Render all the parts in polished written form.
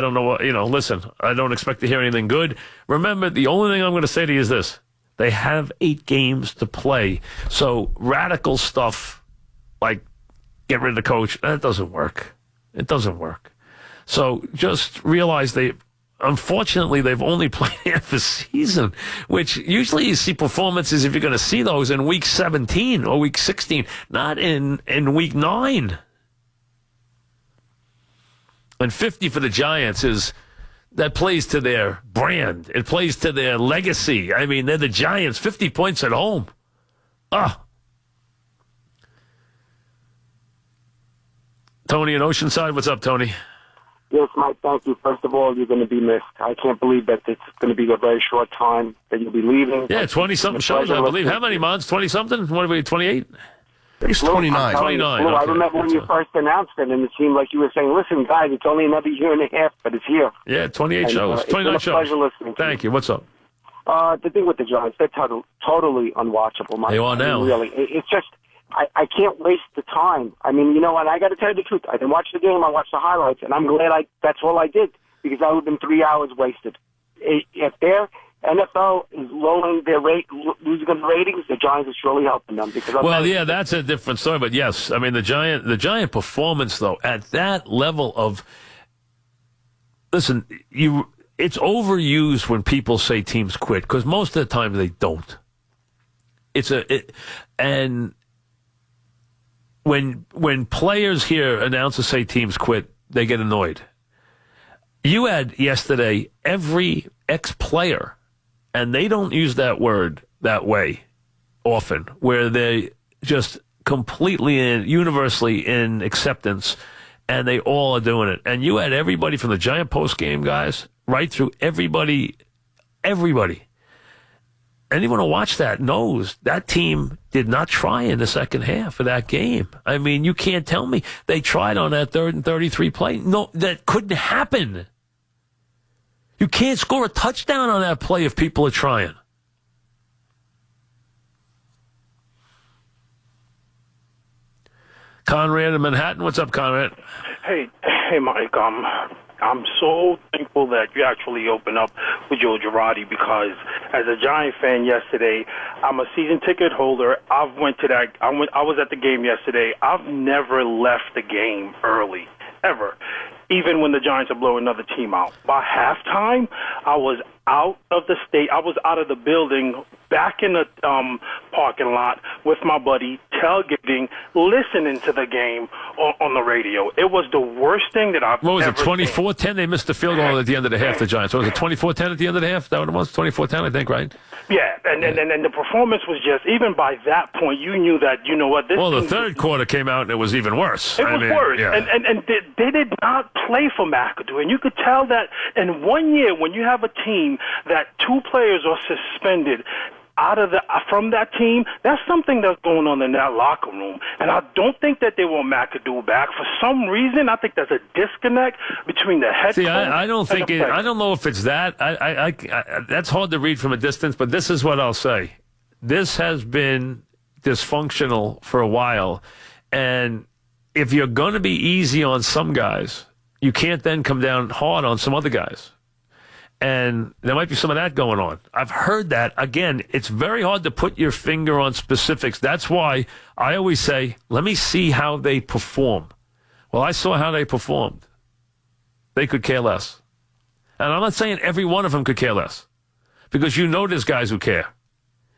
I don't know what, listen, I don't expect to hear anything good. Remember, the only thing I'm going to say to you is this. They have 8 games to play. So radical stuff like get rid of the coach, that doesn't work. It doesn't work. So just realize unfortunately, they've only played half a season, which usually you see performances, if you're going to see those, in week 17 or week 16, not in week 9. And 50 for the Giants that plays to their brand. It plays to their legacy. I mean, they're the Giants, 50 points at home. Tony in Oceanside, what's up, Tony? Yes, Mike, thank you. First of all, you're going to be missed. I can't believe that it's going to be a very short time that you'll be leaving. Yeah, 20-something shows, I believe. How many months? 20-something? What are we, 28? He's 29. 29. I remember when you first announced it, and it seemed like you were saying, listen, guys, it's only another year and a half, but it's here. Yeah, 28 shows. 29 shows. Pleasure listening to Thank you. What's up? The thing with the Giants, they're totally unwatchable, Mike. They are now. Really. It's just, I can't waste the time. I mean, and I got to tell you the truth. I didn't watch the game. I watched the highlights, and I'm glad that's all I did, because that would have been 3 hours wasted. If their NFL is losing their ratings, the Giants are surely helping them. That's a different story. But yes, I mean the Giant performance though at that level of it's overused when people say teams quit, because most of the time they don't. And when players hear announcers say teams quit, they get annoyed. You had yesterday every ex-player, and they don't use that word that way often, where they just completely universally in acceptance, and they all are doing it. And you had everybody from the Giant post-game guys right through everybody. Anyone who watched that knows that team did not try in the second half of that game. I mean, you can't tell me they tried on that 3rd and 33 play. No, that couldn't happen. You can't score a touchdown on that play if people are trying. Conrad in Manhattan. What's up, Conrad? Hey, Mike. I'm so thankful that you actually opened up with Joe Girardi, because as a Giant fan yesterday, I'm a season ticket holder. I was at the game yesterday. I've never left the game early, ever. Even when the Giants are blowing another team out. By halftime, I was out of the state. I was out of the building, back in the parking lot with my buddy, tailgating, listening to the game on the radio. It was the worst thing that I've ever seen. What was it, 24-10? They missed the field goal at the end of the half, the Giants. So was it 24-10 at the end of the half? Is that what it was? 24-10, I think, right? Yeah, and the performance was just, even by that point, you knew that, you know what, this the third quarter came out and it was even worse. It was worse. Yeah. And they did not play for McAdoo. And you could tell that in 1 year, when you have a team that 2 players are suspended from that team, that's something that's going on in that locker room. And I don't think that they want McAdoo back. For some reason, I think there's a disconnect between the head coach I don't think and the I don't know if it's that. I that's hard to read from a distance, but this is what I'll say. This has been dysfunctional for a while. And if you're going to be easy on some guys, you can't then come down hard on some other guys. And there might be some of that going on. I've heard that. Again, it's very hard to put your finger on specifics. That's why I always say, let me see how they perform. Well, I saw how they performed. They could care less. And I'm not saying every one of them could care less, because there's guys who care.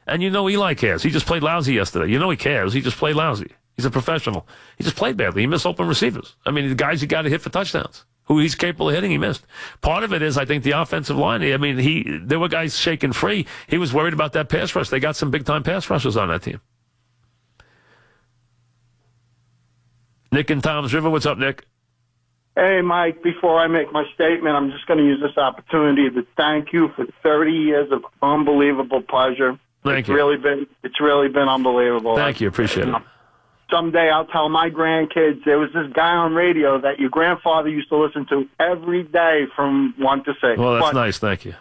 And Eli cares. He just played lousy yesterday. He cares. He just played lousy. He's a professional. He just played badly. He missed open receivers. I mean, the guys he got to hit for touchdowns, who he's capable of hitting, he missed. Part of it is, I think, the offensive line. I mean, there were guys shaking free. He was worried about that pass rush. They got some big-time pass rushers on that team. Nick in Tom's River. What's up, Nick? Hey, Mike, before I make my statement, I'm just going to use this opportunity to thank you for 30 years of unbelievable pleasure. Thank you. It's really been unbelievable. Thank you. Appreciate it. Someday I'll tell my grandkids there was this guy on radio that your grandfather used to listen to every day from 1 to 6. Well, that's nice. Thank you.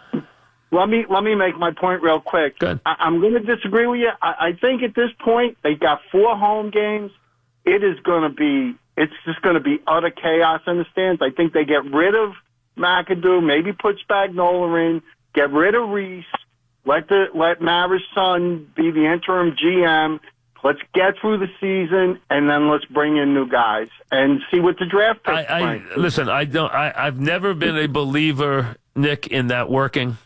Let me make my point real quick. Good. I'm going to disagree with you. I think at this point they got 4 home games. It's just going to be utter chaos in the stands. I think they get rid of McAdoo, maybe put Spagnuolo in, get rid of Reese, let Mara's son be the interim GM. Let's get through the season, and then let's bring in new guys and see what the draft picks bring. Listen, I've never been a believer, Nick, in that working.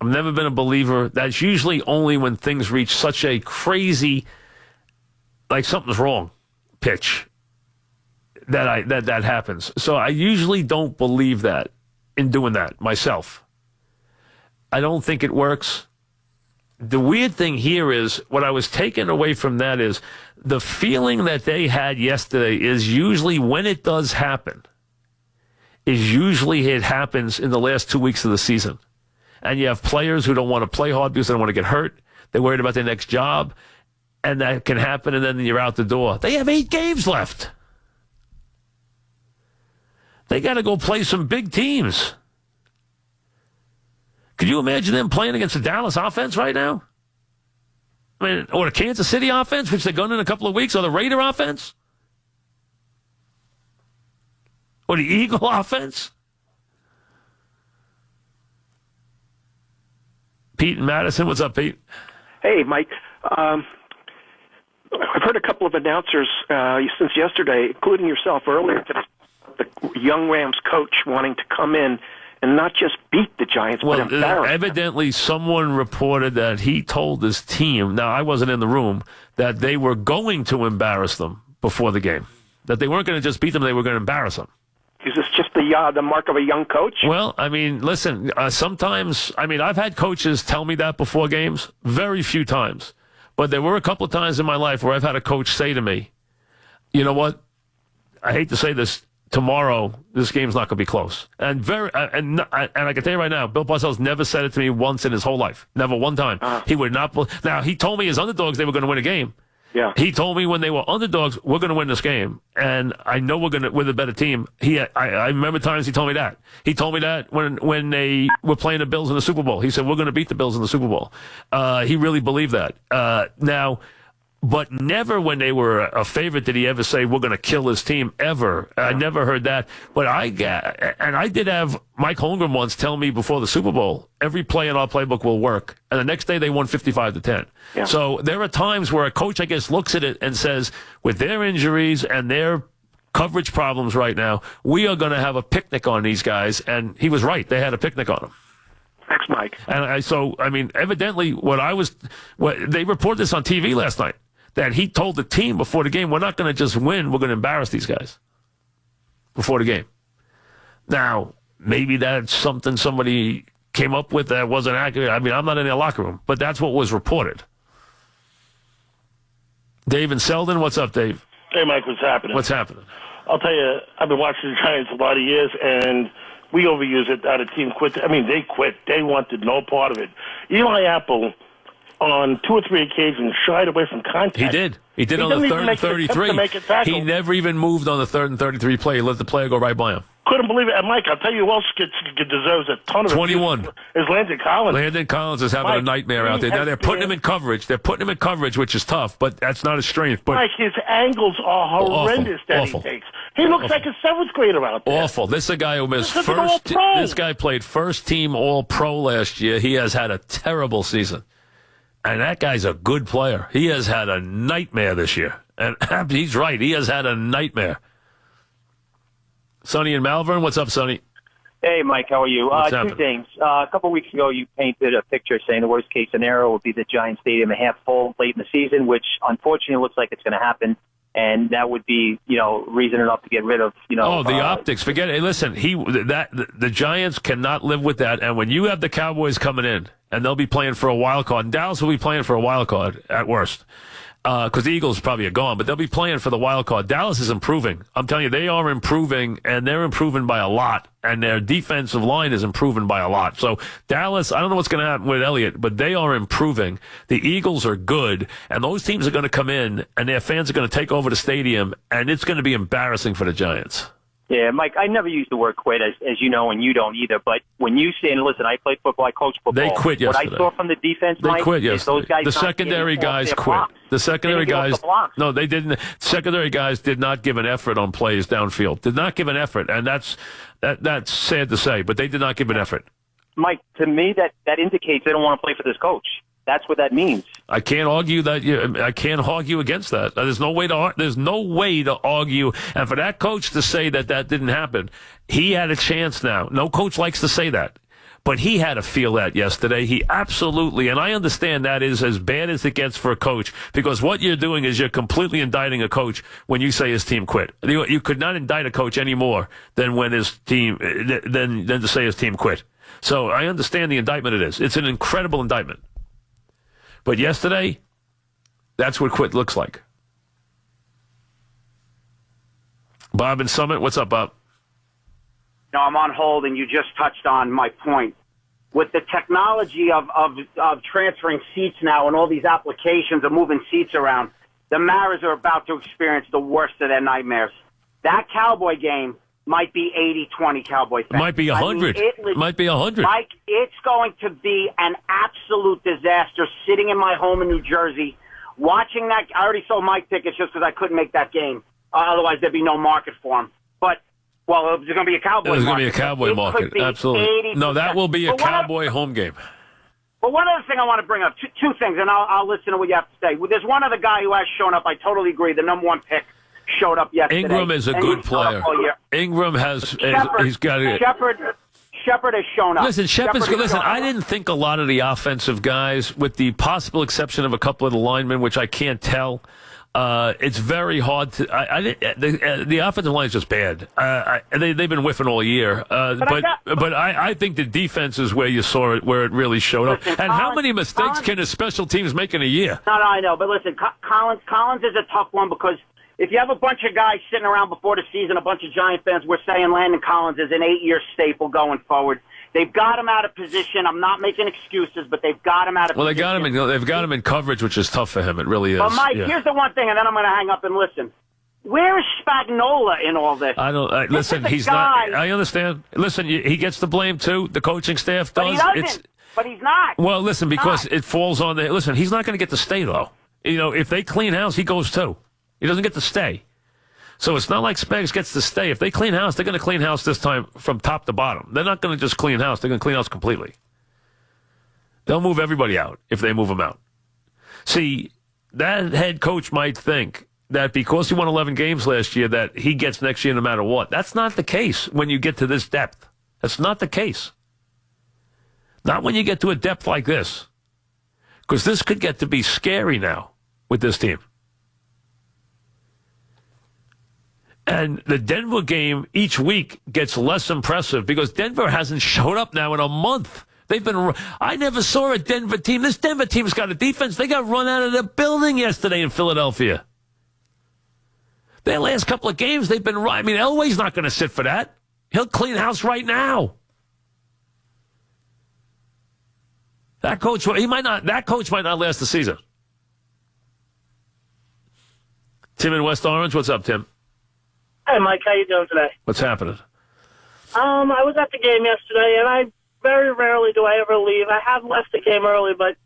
I've never been a believer. That's usually only when things reach such a crazy, like something's wrong, pitch that happens. So I usually don't believe that in doing that myself. I don't think it works. The weird thing here is what I was taken away from that is the feeling that they had yesterday is usually when it does happen, is usually it happens in the last 2 weeks of the season. And you have players who don't want to play hard because they don't want to get hurt. They're worried about their next job. And that can happen, and then you're out the door. They have 8 games left. They got to go play some big teams. Could you imagine them playing against the Dallas offense right now? I mean, or the Kansas City offense, which they're going in a couple of weeks, or the Raider offense? Or the Eagle offense? Pete and Madison, what's up, Pete? Hey, Mike. I've heard a couple of announcers since yesterday, including yourself earlier today, the young Rams coach wanting to come in and not just beat the Giants, but embarrass them. Evidently someone reported that he told his team, now I wasn't in the room, that they were going to embarrass them before the game. That they weren't going to just beat them, they were going to embarrass them. Is this just the mark of a young coach? Well, I mean, listen, sometimes, I've had coaches tell me that before games, very few times. But there were a couple of times in my life where I've had a coach say to me, you know what, I hate to say this, tomorrow this game's not going to be close. And I can tell you right now, Bill Parcells never said it to me once in his whole life. Never one time. He would not. Now, he told me as underdogs they were going to win a game. Yeah. He told me when they were underdogs, we're going to win this game, and I know we're the better team. I remember times he told me that. He told me that when they were playing the Bills in the Super Bowl. He said, we're going to beat the Bills in the Super Bowl. He really believed that. But never when they were a favorite did he ever say, we're going to kill this team, ever. I never heard that. But I did have Mike Holmgren once tell me before the Super Bowl, every play in our playbook will work. And the next day they won 55-10. Yeah. So there are times where a coach, I guess, looks at it and says, with their injuries and their coverage problems right now, we are going to have a picnic on these guys. And he was right. They had a picnic on them. Thanks, Mike. And evidently they reported this on TV last night, that he told the team before the game, we're not going to just win, we're going to embarrass these guys before the game. Now, maybe that's something somebody came up with that wasn't accurate. I'm not in their locker room, but that's what was reported. Dave and Selden, what's up, Dave? Hey, Mike, what's happening? What's happening? I'll tell you, I've been watching the Giants a lot of years, and we overuse it. How the team quit. They quit. They wanted no part of it. Eli Apple, on 2 or 3 occasions, shied away from contact. He did. He did on the 3rd and 33. He never even moved on the 3rd and 33 play. He let the player go right by him. Couldn't believe it. And, Mike, I'll tell you who else deserves a ton of 21. Is Landon Collins. Landon Collins is having a nightmare out there. Now, they're putting him in coverage. They're putting him in coverage, which is tough, but that's not his strength. But Mike, his angles are horrendous he takes. He looks like a 7th grader out there. Awful. This is a guy who missed first. This guy played first team All-Pro last year. He has had a terrible season. And that guy's a good player. He has had a nightmare this year. And he's right. He has had a nightmare. Sonny and Malvern, what's up, Sonny? Hey, Mike, how are you? Two things. A couple of weeks ago, you painted a picture saying the worst-case scenario would be the Giants Stadium half full late in the season, which unfortunately looks like it's going to happen. And that would be, reason enough to get rid of, the optics. Forget it. Hey, listen, the Giants cannot live with that. And when you have the Cowboys coming in, and they'll be playing for a wild card, and Dallas will be playing for a wild card at worst, because the Eagles probably are gone, but they'll be playing for the wild card. Dallas is improving. I'm telling you, they are improving, and they're improving by a lot, and their defensive line is improving by a lot. So Dallas, I don't know what's going to happen with Elliott, but they are improving. The Eagles are good, and those teams are going to come in, and their fans are going to take over the stadium, and it's going to be embarrassing for the Giants. Yeah, Mike, I never use the word quit, as you know, and you don't either. But when you say, and listen, I played football, I coached football. They quit yesterday. What I saw from the defense, They Mike, quit is yesterday. those guys The not secondary getting off guys their quit. blocks. The secondary They didn't get guys. off the blocks. No, they didn't. Secondary guys did not give an effort on plays downfield. Did not give an effort, and that's sad to say, but they did not give an effort. Mike, to me, that indicates they don't want to play for this coach. That's what that means. I can't argue that. I can't argue against that. There's no way to argue. And for that coach to say that didn't happen, he had a chance now. No coach likes to say that, but he had to feel that yesterday. He absolutely, and I understand that is as bad as it gets for a coach, because what you're doing is you're completely indicting a coach when you say his team quit. You could not indict a coach any more than when his team than to say his team quit. So I understand the indictment it is. It's an incredible indictment. But yesterday, that's what quit looks like. Bob in Summit, what's up, Bob? No, I'm on hold, and you just touched on my point. With the technology of transferring seats now and all these applications of moving seats around, the Maras are about to experience the worst of their nightmares. That Cowboy game might be 80-20 Cowboy fans. Might be 100. Might be 100. Mike, it's going to be an absolute disaster sitting in my home in New Jersey, watching that. I already sold my tickets just because I couldn't make that game. Otherwise, there'd be no market for them. But, well, there's going to be a Cowboy market. There's going to be a Cowboy market, absolutely. No, that will be a Cowboy home game. But one other thing I want to bring up, two things, and I'll listen to what you have to say. There's one other guy who has shown up. I totally agree. The number one pick showed up yesterday. Ingram is a good player. Ingram he's got it. Shepard has shown up. Listen, Shepard's good. Listen, I didn't think a lot of the offensive guys, with the possible exception of a couple of the linemen, which I can't tell. It's very hard to. The offensive line is just bad. They've been whiffing all year. But I think the defense is where you saw it, where it really showed up. And how many mistakes can a special teams make in a year? No, I know. But listen, Collins is a tough one, because if you have a bunch of guys sitting around before the season, a bunch of Giant fans, we're saying Landon Collins is an 8-year staple going forward. They've got him out of position. I'm not making excuses, but they've got him out of position. Well, they've got him in coverage, which is tough for him. It really is. But Mike, here's the one thing, and then I'm going to hang up and listen. Where is Spagnuolo in all this? Listen, he's not. I understand. Listen, he gets the blame too. The coaching staff does. But he doesn't. But he's not. Well, listen, because it falls on the. Listen, he's not going to get to stay though. If they clean house, he goes too. He doesn't get to stay. So it's not like Spags gets to stay. If they clean house, they're going to clean house this time from top to bottom. They're not going to just clean house. They're going to clean house completely. They'll move everybody out if they move them out. See, that head coach might think that because he won 11 games last year that he gets next year no matter what. That's not the case when you get to this depth. That's not the case. Not when you get to a depth like this. Because this could get to be scary now with this team. And the Denver game each week gets less impressive because Denver hasn't showed up now in a month. I never saw a Denver team. This Denver team's got a defense. They got run out of the building yesterday in Philadelphia. Their last couple of games, they've been right. I mean, Elway's not going to sit for that. He'll clean house right now. That coach might not last the season. Tim in West Orange, what's up, Tim? Hey, Mike, how you doing today? What's happening? I was at the game yesterday, and very rarely do I ever leave. I have left the game early, but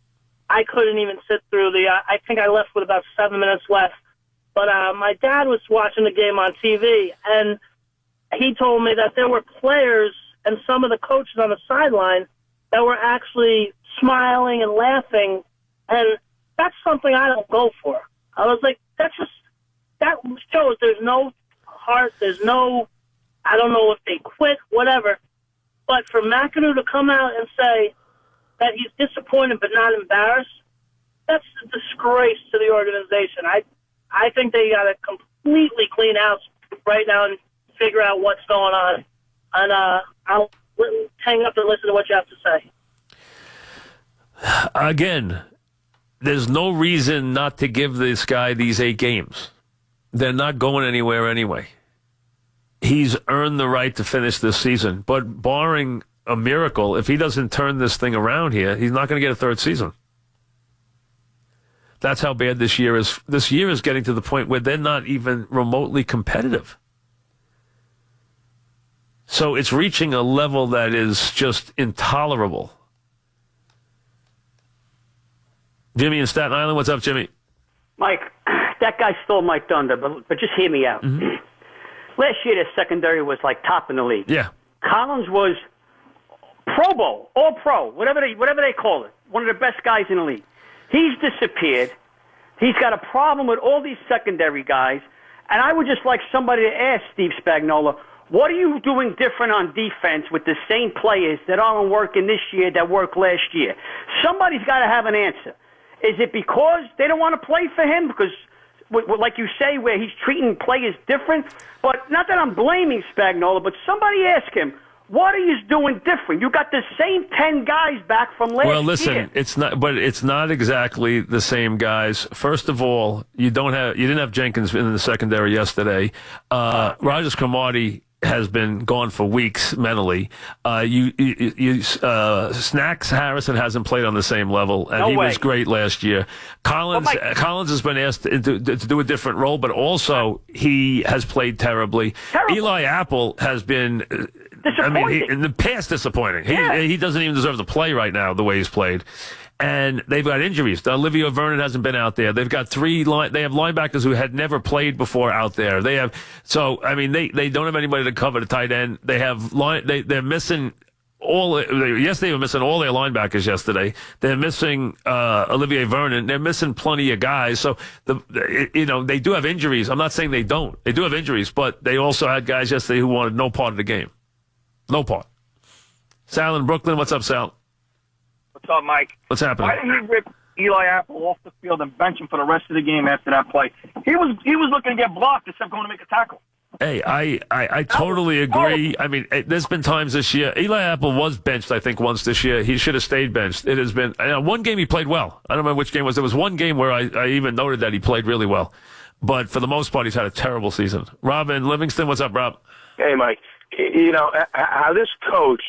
I couldn't even sit through I think I left with about 7 minutes left. But my dad was watching the game on TV, and he told me that there were players and some of the coaches on the sideline that were actually smiling and laughing, and that's something I don't go for. I was like, that shows there's no heart, there's no, I don't know if they quit, whatever. But for McAdoo to come out and say that he's disappointed but not embarrassed, that's a disgrace to the organization. I think they got to completely clean house right now and figure out what's going on. And I'll hang up and listen to what you have to say. Again, there's no reason not to give this guy these 8 games. They're not going anywhere anyway. He's earned the right to finish this season. But barring a miracle, if he doesn't turn this thing around here, he's not going to get a third season. That's how bad this year is. This year is getting to the point where they're not even remotely competitive. So it's reaching a level that is just intolerable. Jimmy in Staten Island, what's up, Jimmy? Mike, that guy stole my thunder, but just hear me out. Mm-hmm. Last year, the secondary was like top in the league. Yeah. Collins was Pro Bowl, All Pro, whatever they call it, one of the best guys in the league. He's disappeared. He's got a problem with all these secondary guys, and I would just like somebody to ask Steve Spagnuolo, what are you doing different on defense with the same players that aren't working this year that worked last year? Somebody's got to have an answer. Is it because they don't want to play for him? Because, like you say, where he's treating players different? But not that I'm blaming Spagnuolo, but somebody ask him, what are you doing different? You got the same 10 guys back from last year. Well, listen, it's not exactly the same guys. First of all, you didn't have Jenkins in the secondary yesterday. Rogers Cromartie has been gone for weeks mentally. Snacks Harrison hasn't played on the same level, and he was great last year. Collins has been asked to do a different role, but also he has played terribly. Eli Apple has been, in the past, disappointing. He doesn't even deserve to play right now the way he's played. And they've got injuries. Olivia Vernon hasn't been out there. They've got they have linebackers who had never played before out there. They don't have anybody to cover the tight end. They're missing they were missing all their linebackers yesterday. They're missing Olivier Vernon. They're missing plenty of guys. So they do have injuries. I'm not saying they don't. They do have injuries, but they also had guys yesterday who wanted no part of the game. No part. Sal in Brooklyn, what's up, Sal? What's up, Mike? What's happening? Why didn't he rip Eli Apple off the field and bench him for the rest of the game after that play? He was looking to get blocked instead of going to make a tackle. Hey, I totally agree. I mean, there's been times this year. Eli Apple was benched, I think, once this year. He should have stayed benched. It has been one game he played well. I don't remember which game it was. There was one game where I even noted that he played really well. But for the most part, he's had a terrible season. Rob in Livingston, what's up, Rob? Hey, Mike. How this coach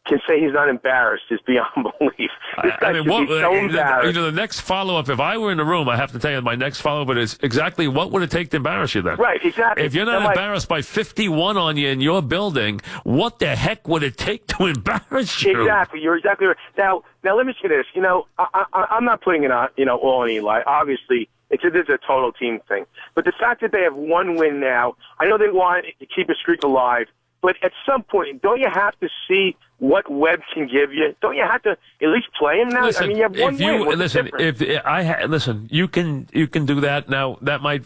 can say he's not embarrassed is beyond belief. This guy should be so embarrassed. The next follow-up, if I were in the room, I have to tell you, my next follow-up is exactly what would it take to embarrass you then? Right, exactly. If you're not embarrassed by 51 on you in your building, what the heck would it take to embarrass you? Exactly. You're exactly right. Now let me say this. I'm not putting it on, all on Eli. Obviously, this is a total team thing. But the fact that they have one win now, I know they want to keep a streak alive, but at some point, don't you have to see what Webb can give you? Don't you have to at least play him now? Listen, you have one win. Listen, you can do that now.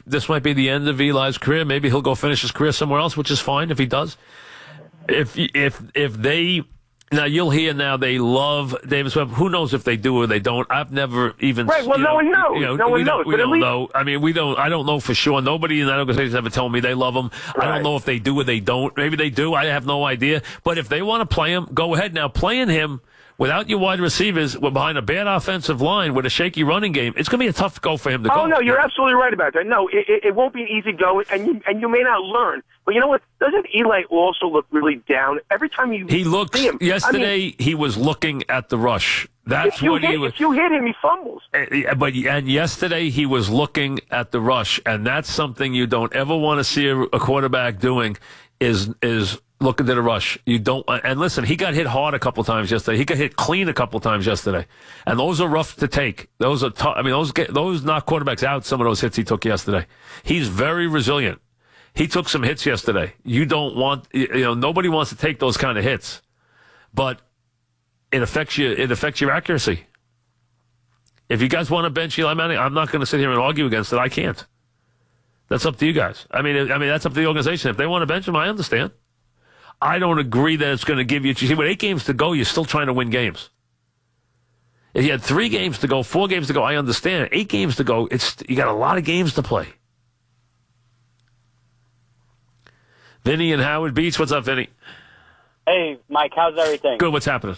This might be the end of Eli's career. Maybe he'll go finish his career somewhere else, which is fine if he does. If they now, you'll hear now they love Davis Webb. Who knows if they do or they don't? I've never even right. Well, no one knows. No one knows. We don't know. I mean, we don't. I don't know for sure. Nobody in that organization ever told me they love him. Right. I don't know if they do or they don't. Maybe they do. I have no idea. But if they want to play him, go ahead. Now, playing him without your wide receivers, we're behind a bad offensive line with a shaky running game. It's going to be a tough go for him to go. Oh no, you're absolutely right about that. No, it won't be an easy go, and you may not learn. But you know what? Doesn't Eli also look really down every time you see him? Yesterday, he was looking at the rush. That's what he was. If you hit him, he fumbles. And yesterday he was looking at the rush, and that's something you don't ever want to see a quarterback doing. Is looking to the rush. You don't. And listen, he got hit hard a couple times yesterday. He got hit clean a couple times yesterday, and those are rough to take. Those are tough. I mean, those knock quarterbacks out. Some of those hits he took yesterday. He's very resilient. He took some hits yesterday. You don't want, nobody wants to take those kind of hits, but it affects you. It affects your accuracy. If you guys want to bench Eli Manning, I'm not going to sit here and argue against it. I can't. That's up to you guys. I mean, that's up to the organization. If they want to bench him, I understand. I don't agree that it's going to give you. See, with 8 games to go, you're still trying to win games. If you had 3 games to go, 4 games to go, I understand. 8 games to go, you got a lot of games to play. Vinny in Howard Beach. What's up, Vinny? Hey, Mike, how's everything? Good. What's happening?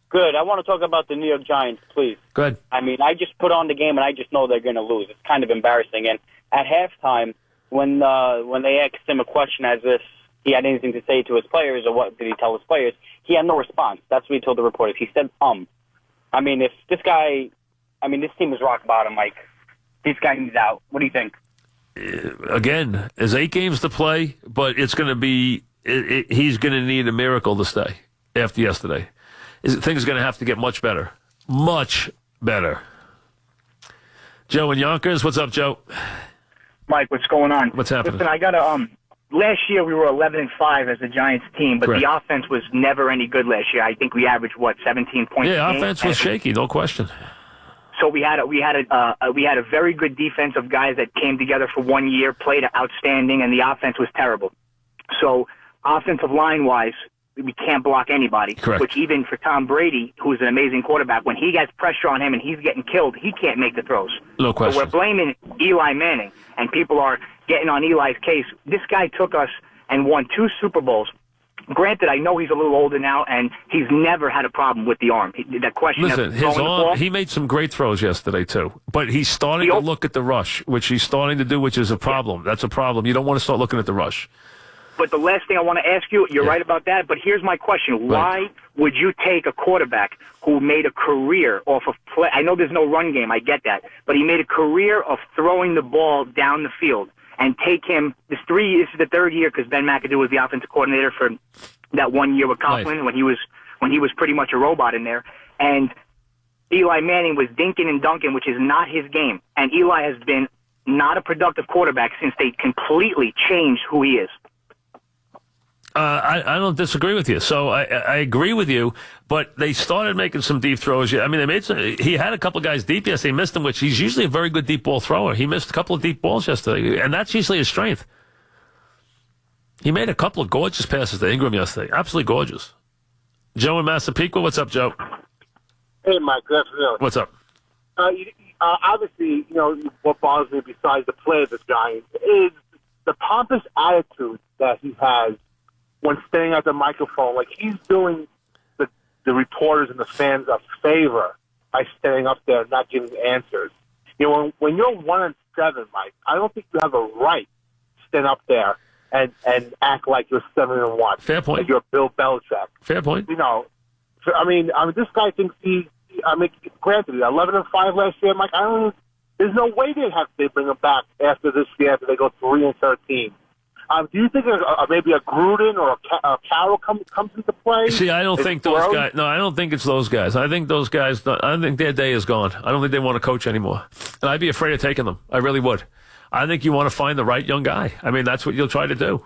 Good. I want to talk about the New York Giants, please. Go ahead. I mean, I just put on the game, and I just know they're going to lose. It's kind of embarrassing. And at halftime, when they asked him a question as if he had anything to say to his players or what did he tell his players, he had no response. That's what he told the reporters. He said, I mean, if this guy, this team is rock bottom, Mike. This guy needs out. What do you think? Again, there's 8 games to play, but it's going to be he's going to need a miracle to stay after yesterday. Things are going to have to get much better. Much better. Joe in Yonkers. What's up, Joe? Mike, what's going on? What's happening? Listen, I got to last year we were 11-5 as a Giants team, but the offense was never any good last year. I think we averaged 17 points. Yeah, a game. offense was shaky, no question. So we had a very good defense of guys that came together for 1 year, played outstanding, and the offense was terrible. So offensive line wise, we can't block anybody. Correct. Which even for Tom Brady, who's an amazing quarterback, when he gets pressure on him and he's getting killed, he can't make the throws. No question. So we're blaming Eli Manning, and people are getting on Eli's case. This guy took us and won 2 Super Bowls. Granted, I know he's a little older now, and he's never had a problem with the arm. That question Listen, of his throwing the ball, arm, he made some great throws yesterday, too. But he's starting to look at the rush, which he's starting to do, which is a problem. That's a problem. You don't want to start looking at the rush. But the last thing I want to ask you, you're right about that, but here's my question. Why would you take a quarterback who made a career off of play? I know there's no run game, I get that, but he made a career of throwing the ball down the field and take him, this is the third year because Ben McAdoo was the offensive coordinator for that 1 year with Coughlin when he was pretty much a robot in there. And Eli Manning was dinking and dunking, which is not his game. And Eli has been not a productive quarterback since they completely changed who he is. I don't disagree with you. So I agree with you, but they started making some deep throws. I mean, he had a couple of guys deep yesterday. He missed them, which he's usually a very good deep ball thrower. He missed a couple of deep balls yesterday, and that's usually his strength. He made a couple of gorgeous passes to Ingram yesterday. Absolutely gorgeous. Joe in Massapequa. What's up, Joe? Hey, Mike. Good afternoon. What's up? Obviously, what bothers me besides the play of the Giants is the pompous attitude that he has when standing at the microphone. Like, he's doing the reporters and the fans a favor by standing up there and not giving answers. When you're 1-7, Mike, I don't think you have a right to stand up there and act like you're 7-1. Fair point. Like you're Bill Belichick. Fair point. I mean, this guy thinks granted, 11-5 last year, Mike. There's no way they bring him back after this year after they go 3-13. Do you think maybe a Gruden or a Carroll comes into play? See, I don't think those guys. No, I don't think it's those guys. I think those guys. I think their day is gone. I don't think they want to coach anymore, and I'd be afraid of taking them. I really would. I think you want to find the right young guy. I mean, that's what you'll try to do.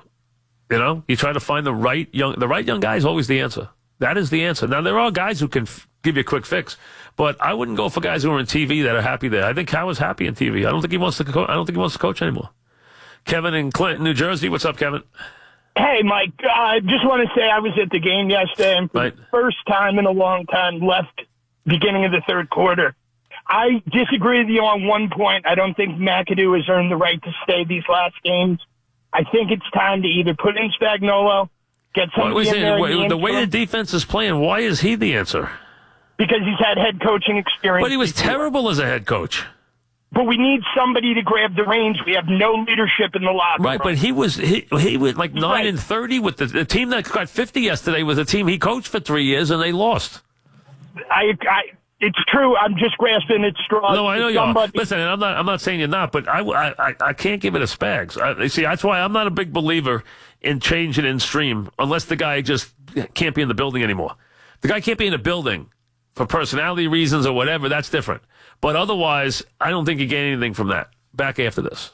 You try to find the right young guy is always the answer. That is the answer. Now there are guys who can give you a quick fix, but I wouldn't go for guys who are in TV that are happy there. I think Howard's happy in TV. I don't think he wants to. I don't think he wants to coach anymore. Kevin in Clinton, New Jersey. What's up, Kevin? Hey, Mike. I just want to say I was at the game yesterday, and for the first time in a long time left beginning of the third quarter. I disagree with you on one point. I don't think McAdoo has earned the right to stay these last games. I think it's time to either put in Spagnuolo, get somebody in there. The way the defense is playing, why is he the answer? Because he's had head coaching experience. But he was terrible as a head coach. But we need somebody to grab the reins. We have no leadership in the locker room. Right, but he was like 9-30 with the team that got 50 yesterday was a team he coached for 3 years and they lost. It's true. I'm just grasping at straws. No, I know you are. Listen, I'm not saying you're not, but I can't give it a Spags. See, that's why I'm not a big believer in changing in stream unless the guy just can't be in the building anymore. The guy can't be in the building for personality reasons or whatever. That's different. But otherwise, I don't think you gain anything from that. Back after this.